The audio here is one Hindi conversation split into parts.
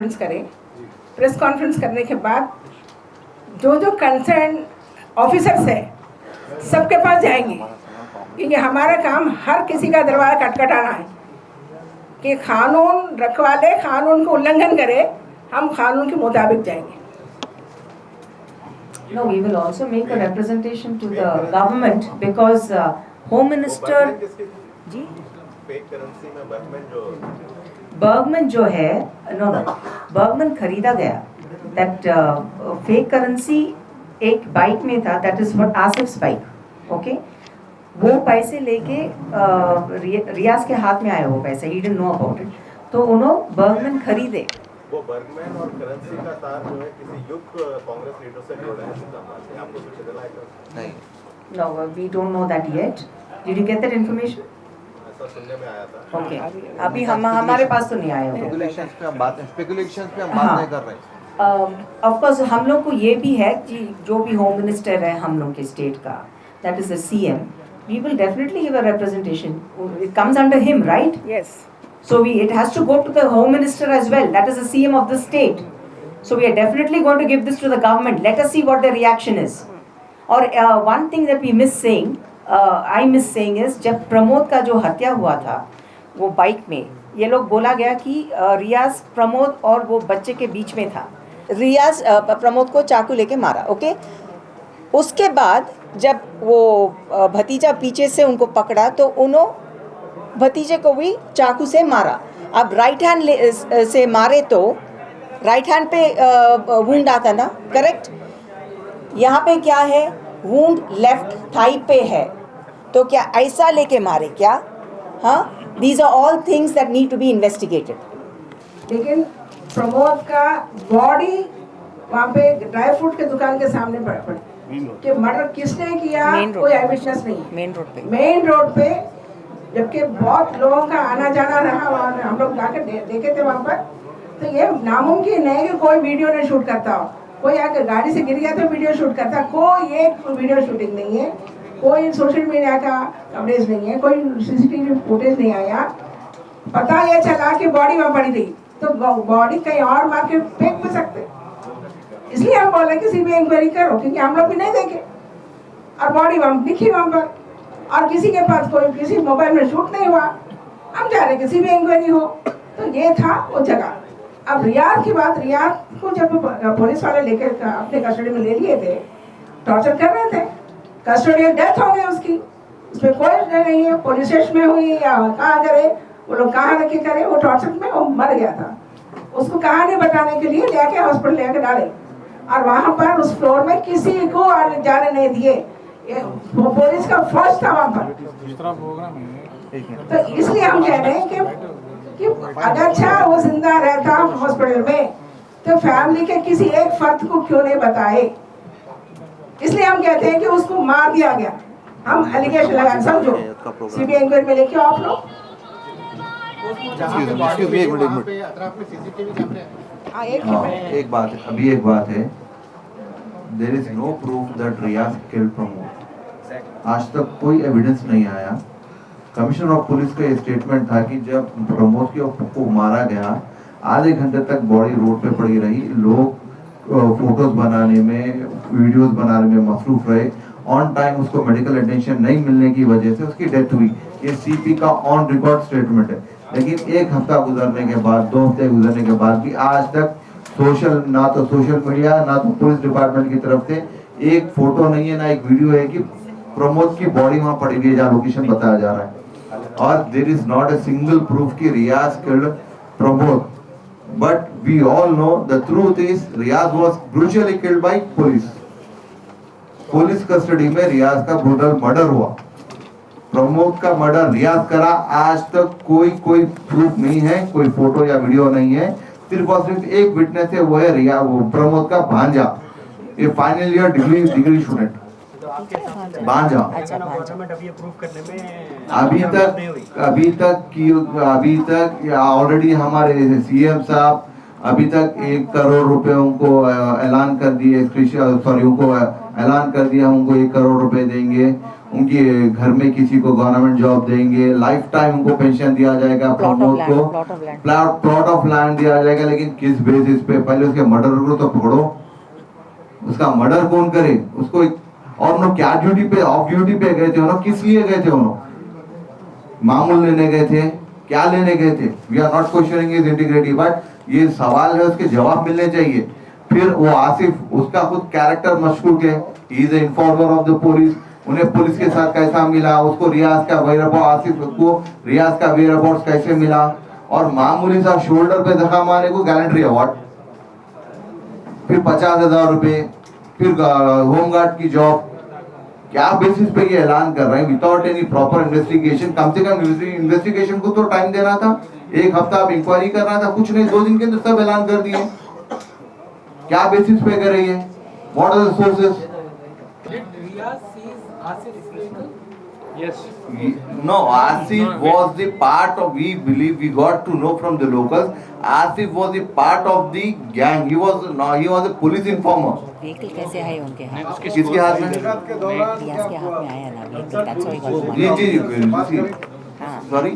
कॉन्फ्रेंस करें। प्रेस कॉन्फ्रेंस करने के बाद जो कंसर्न ऑफिसर्स है सबके पास जाएंगे, क्योंकि हमारा काम हर किसी का दरवाजा खटखटाना है कि कानून रखवाले कानून को उल्लंघन करे, हम कानून के मुताबिक जाएंगे। No, we will also make a representation to the government because Home Minister ji fake currency में बर्गमैन जो है बर्गमैन खरीदा गया। दैट फेक करेंसी एक बाइक में था, that is what Asif's bike. Okay, वो पैसे लेके रियाज के हाथ में आया वो पैसे, he didn't know about it, तो उन्होंने बर्गमैन खरीदे। वो बर्गमैन और करेंसी का तार जो है किसी युक्त कांग्रेस लीडर से जुड़ा है, आपको कुछ पता है? नहीं, no, we don't know that yet. Did you get that information? ऐसा सुनने में आया था। ओके, अभी हमारे पास तो नहीं आया होगा। स्पेकुलेशंस पे हम बात नहीं कर रहे। ऑफ कोर्स हम लोग को ये भी है कि जो भी होम मिनिस्टर है हम लोग के स्टेट का, that is the CM, we will definitely give a representation. It comes under him, right? Yes. So it has to go to the Home Minister as well. That is the CM of the state. So we are definitely going to give this to the government. Let us see what the reaction is. Or one thing that we miss saying, I miss saying is, जब प्रमोद का जो हत्या हुआ था वो बाइक में, ये लोग बोला गया कि रियाज प्रमोद और वो बच्चे के बीच में था। रियाज प्रमोद को चाकू लेके मारा। ओके, उसके बाद जब वो भतीजा पीछे से उनको पकड़ा तो उन्होंने भतीजे को भी चाकू से मारा। अब राइट हैंड से मारे तो राइट हैंड पे वुंड आता ना, करेक्ट? यहाँ पे क्या है, वुंड लेफ्ट थाई पे है, तो क्या ऐसा लेके मारे क्या? हाँ, these are all things that need to be investigated. लेकिन प्रमोद का बॉडी वहाँ पे ड्राई फ्रूट के दुकान के सामने पड़ी कि मर्डर किसने किया, कोई एविडेंस नहीं। मेन रोड पे जबकि बहुत लोगों का आना जाना रहा, वहाँ हम लोग जाकर देखे थे वहाँ पर, तो ये नामुमकिन है कि कोई वीडियो नहीं शूट करता हो। कोई आकर गाड़ी से गिर गया तो वीडियो शूट करता, कोई एक वीडियो शूटिंग नहीं है, कोई सोशल मीडिया का कवरेज नहीं है, कोई सीसीटीवी फुटेज नहीं आया। पता ये चला कि बॉडी वहाँ पड़ी रही, तो बॉडी कहीं और मार के फेंक भी सकते। इसलिए हम बोले कि सीबीआई इंक्वायरी करो, क्योंकि हम लोग भी नहीं देखे और बॉडी वहाँ दिखी वहाँ पर, और किसी के पास कोई किसी मोबाइल में शूट नहीं हुआ। हम चाह रहे किसी भी इंक्वायरी हो, तो ये था वो जगह। अब रियाज की बात, रियाज को जब पुलिस वाले लेकर अपने कस्टडी में ले लिए थे, टॉर्चर कर रहे थे, कस्टोडियल डेथ हो गई उसकी, उसमें कोई नहीं है, पुलिस स्टेशन में हुई या कहाँ करे, वो लोग कहाँ रखे करे, वो टॉर्चर में वो मर गया था। उसको कहानी बताने के लिए लेके हॉस्पिटल लेके डाले, और वहाँ पर उस फ्लोर में किसी को जाने नहीं दिए। वो पुलिस का फौज था वहाँ पर। तो इसलिए हम कह रहे हैं कि अगर अच्छा वो जिंदा रहता हॉस्पिटल में, तो फैमिली के किसी एक फर्द को क्यों नहीं बताए। इसलिए हम कहते हैं कि उसको मार दिया गया। हम एलिगेशन लगा, समझो सीबीआई इंक्वायरी में लेके आप लोग। एक बात है, there is no proof that Riyaz killed Pramod. आज तक कोई एविडेंस नहीं आया। कमिश्नर ऑफ पुलिस का ये स्टेटमेंट था कि जब प्रमोद को मारा गया, आधे घंटे तक बॉडी रोड पे पड़ी रही, लोग फोटोज बनाने में, वीडियोस बनाने में मसरूफ रहे। ऑन टाइम उसको मेडिकल अटेंशन नहीं मिलने की वजह से उसकी डेथ हुई। ये सीपी का ऑन रिकॉर्ड स्टेटमेंट है। लेकिन एक हफ्ता गुजरने के बाद, 2 हफ्ते गुजरने के बाद भी आज तक ना तो सोशल मीडिया ना तो पुलिस डिपार्टमेंट की तरफ से एक फोटो नहीं है, ना एक वीडियो है कि प्रमोद की बॉडी वहां पड़ी हुई है जहाँ लोकेशन बताया जा रहा है। और there is not a single proof कि Riyaz killed Pramod, but we all know the truth is Riyaz was brutally killed by police. Police custody में रियाज का ब्रूटल मर्डर हुआ। प्रमोद का मर्डर रियाज करा, आज तक कोई प्रूफ नहीं है, कोई फोटो या वीडियो नहीं है। सिर्फ और सिर्फ एक विटनेस है, वो है वो प्रमोद का भांजा, ये फाइनल ईयर डिग्री स्टूडेंट भांजा। अभी तक ऑलरेडी हमारे सीएम साहब अभी तक 1 करोड़ रुपए उनको ऐलान कर दिए, उनको ऐलान कर दिया, उनको 1 करोड़ रुपए देंगे। उनके घर में किसी को गवर्नमेंट जॉब देंगे, लाइफ टाइम उनको पेंशन दिया जाएगा, प्रमोद को प्लॉट ऑफ लैंड दिया जाएगा। लेकिन किस बेसिस पे? पहले उसके मर्डर को तो पकड़ो, उसका मर्डर कौन करे उसको। और उन्होंने क्या ड्यूटी पे, ऑफ ड्यूटी पे गए थे उन्होंने, किस लिए गए थे उन्होंने? मामूल लेने गए थे, क्या लेने गए थे? We are not questioning his integrity, but ये सवाल है, उसके जवाब मिलने चाहिए। फिर वो आसिफ, उसका खुद कैरेक्टर मशकूक है, he is informer of the police. उन्हें पुलिस के साथ कैसा मिला, उसको रियाज का वेयरअबाउट, आसिफ को रियाज का वेयरअबाउट कैसे मिला, और मामूली सा शोल्डर पे धक्का मारने को गैलेंट्री अवार्ड, फिर 50,000 रुपए, फिर होमगार्ड की जॉब। क्या बेसिस पे ये ऐलान कर रहे हैं विदाउट एनी प्रॉपर इन्वेस्टिगेशन? कम से कम इन्वेस्टिगेशन को तो टाइम देना था, एक हफ्ता आप इंक्वायरी करना था, कुछ नहीं, 2 दिन के अंदर सब ऐलान कर दिए। क्या बेसिस पे कर रही है? What are the sources? Yes. No, Asif was the part of, we believe, we got to know from the locals, Asif was the part of the gang. He was a police informer. Vehicle कैसे आए उनके हाथ? किसके हाथ में? रियाज के हाथ में आया ना व्हीकल, दैट्स व्हाई गॉट जी, हाँ। सॉरी,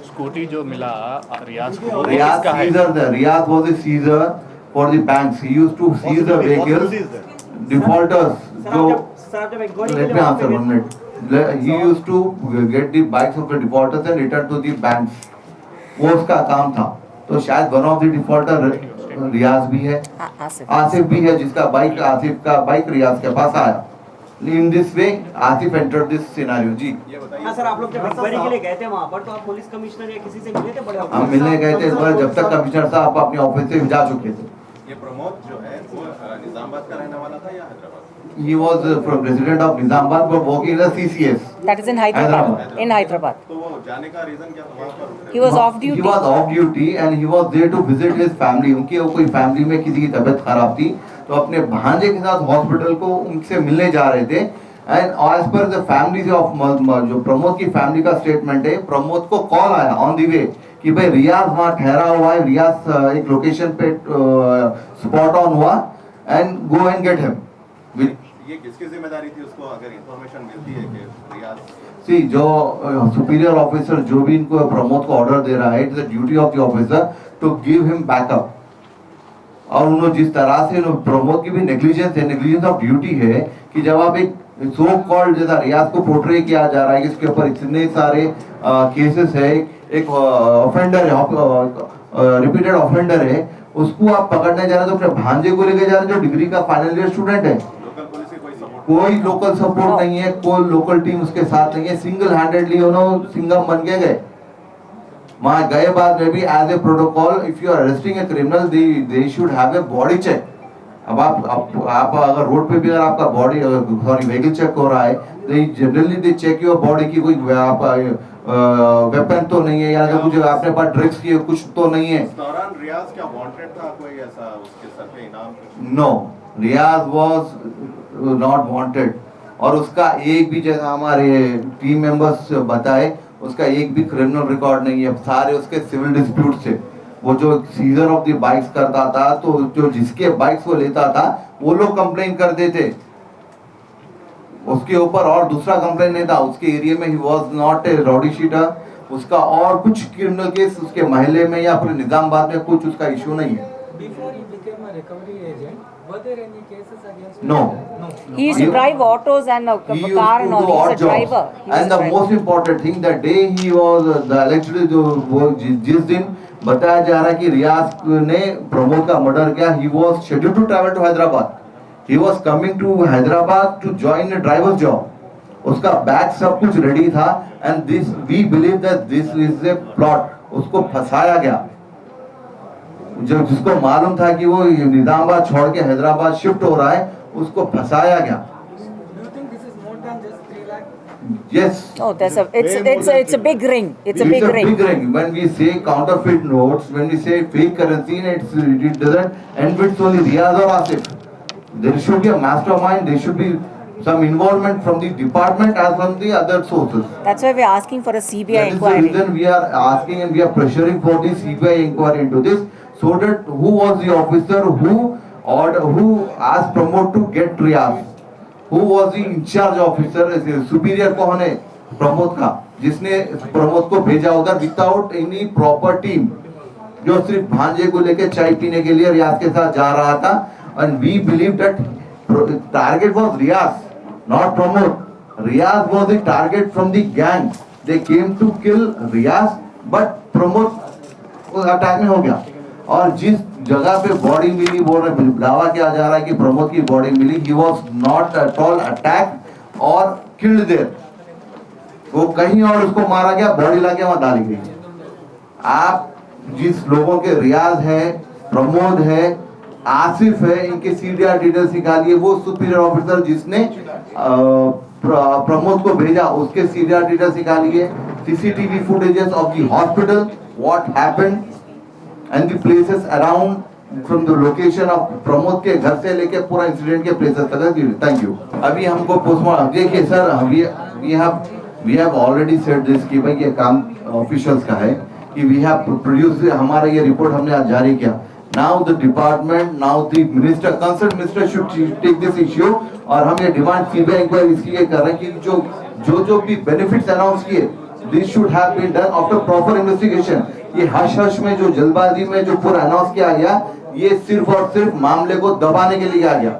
स्कूटी जो मिला रियाज को, वो Riyaz किसका है? Caesar there. Riyaz was a Caesar for the banks. He used to seize the vehicles, defaulters. जो let me answer 1 minute. He used to get the bikes of the defaulters and return to the banks. वो उसका काम था। तो शायद one of the defaulter रियाज भी है, आसिफ भी है, जिसका बाइक, आसिफ का बाइक रियाज के पास आया। In this way, Asif entered this scenario. जी, हाँ सर, आप लोग जब इंक्वायरी के लिए गए थे वहाँ पर, तो आप पुलिस कमिश्नर या किसी से मिले थे? बड़े हम मिलने गए थे, पर जब तक कमिश्नर साहब अपने ऑफिस से जा चुके थे। ये प्रमोद जो है वो निजामाबाद का रहने वाला था या Hyderabad? He was from resident of Nizamabad but working in the CCS. That is in Hyderabad. In Hyderabad. तो वो जाने का रीजन क्या था वहाँ पर? He was off duty. He was off duty and he was there to visit his family. उनकी कोई फैमिली में किसी की तबीयत खराब थी, तो अपने भांजे के साथ हॉस्पिटल को उनसे मिलने जा रहे थे। And as per the family of जो प्रमोद की फैमिली का स्टेटमेंट है, प्रमोद को कॉल आया ऑन दी वे कि भाई रियाज वहाँ ठहरा हुआ है, रियाज एक लोकेशन पे स्पॉट ऑन हुआ and go and get him. ये किसकी जिम्मेदारी थी उसको अगर इंफॉर्मेशन मिलती है कि रियाज? सी, जो सुपीरियर ऑफिसर जो भी इनको प्रमोद को ऑर्डर दे रहा है, it is the duty of the officer to give him backup. और उन्होंने जिस तरह से प्रमोद की भी नेग्लिजेंस है, नेग्लिजेंस ऑफ ड्यूटी है कि जब आप एक सो कॉल्ड जैसा रियाज को पोर्ट्रे किया जा रहा है, इसके ऊपर इतने सारे केसेस है, एक ऑफेंडर है, रिपीटेड ऑफेंडर है, उसको आप पकड़ने जा रहे हैं, तो अपने भांजे को लेके जा रहे हैं जो डिग्री का फाइनल ईयर स्टूडेंट है। लोकल पुलिस की कोई सपोर्ट? कोई लोकल सपोर्ट नहीं है, कोई लोकल टीम उसके साथ नहीं है, सिंगल हैंडेडली उन्होंने सिंगम बन के गए। वहां गए बाद में भी as a protocol, if you are arresting a criminal, they should have a body check. अब आप अगर रोड पे भी अगर आपका बॉडी, सॉरी व्हीकल चेक हो रहा है, they generally they check your body की कोई वेपन तो नहीं है, या कुछ आपने पास ड्रग्स की कुछ तो नहीं है। इस दौरान रियाज क्या वांटेड था? कोई ऐसा उसके सर पे इनाम? No, Riyaz was not wanted. और उसका एक भी, जैसा हमारे टीम मेंबर्स बताए, उसका एक भी क्रिमिनल रिकॉर्ड नहीं है, सारे उसके सिविल डिस्प्यूट से। वो जो सीजर ऑफ द बाइक्स करता था, तो जो जिसके बाइक्स वो लेता था वो लोग कंप्लेन करते थे उसके ऊपर, और दूसरा कंप्लेन नहीं था उसके एरिया में। He was not a rowdy sheeter. उसका और कुछ क्रिमिनल केस उसके महल्ले में या पूरे निजामाबाद में कुछ उसका इशू नहीं है। No. He used to drive autos and a He used car to and all. do He odd was a driver. jobs. And the most important thing, the day he was the allegedly जिस दिन बताया जा रहा है कि रियाज ने प्रमोद का मर्डर किया, he was scheduled to travel to Hyderabad. He was coming to Hyderabad to join a driver's job. उसका बैग सब कुछ रेडी था, and this we believe that this is a plot. उसको फंसाया गया। जब जिसको मालूम था कि वो निजामाबाद छोड़ के हैदराबाद शिफ्ट हो रहा है, उसको फंसाया गया। Yes. Oh, it's a big ring. It's a big ring. When we say counterfeit notes, when we say fake currency, it doesn't end with only Riyaz or Asif. There should be a mastermind. There should be some involvement from the department as from the other sources. That's why we're asking for a CBI That inquiry. is the reason we are asking and we are pressuring for the CBI inquiry into this, so that who was the officer who asked Pramod to get Riyaz, Who was the incharge officer? Superior कौन है प्रमोद का, जिसने प्रमोद को भेजा उधर विदाउट एनी प्रॉपर टीम, जो सिर्फ भांजे को लेके चाय पीने के लिए रियाज के साथ जा रहा था. And we believe that target was Riyaz, not Pramod. Riyaz was the target from the gang. They came to kill Riyaz, but Pramod attack में हो गया. और जिस जगह पे बॉडी मिली, बोल रहे दावा किया जा रहा है कि प्रमोद की बॉडी मिली, he was not at all attacked or killed there. वो कहीं और उसको मारा गया, बॉडी लाके वहां डाली गई. आप जिस लोगों के रियाज है, प्रमोद है, आसिफ है, इनके सीडीआर डिटेल्स निकालिए. वो सुपीरियर ऑफिसर जिसने प्रमोद को भेजा, उसके सीडीआर डिटेल्स निकालिए. CCTV footages of the hospital, what happened and the places around from the location of Pramod के घर से लेके पूरा इंसिडेंट के प्लेसेस तक. Thank you. अभी हमको पोस्टमार्टम देखिए sir, we have already said this कि भाई ये काम ऑफिशियल्स का है कि वी हैव प्रोड्यूस, हमारा ये रिपोर्ट हमने आज जारी किया. Now the department, now the minister, concern minister should take this issue. और हम ये डिमांड सीबीआई इंक्वायरी इसलिए कर रहे हैं कि जो भी बेनिफिट्स अनाउंस किए, this should have been done after proper investigation. ये हश हश में जो जल्दबाजी में जो पूरा अनाउंस किया गया, ये सिर्फ और सिर्फ मामले को दबाने के लिए किया गया.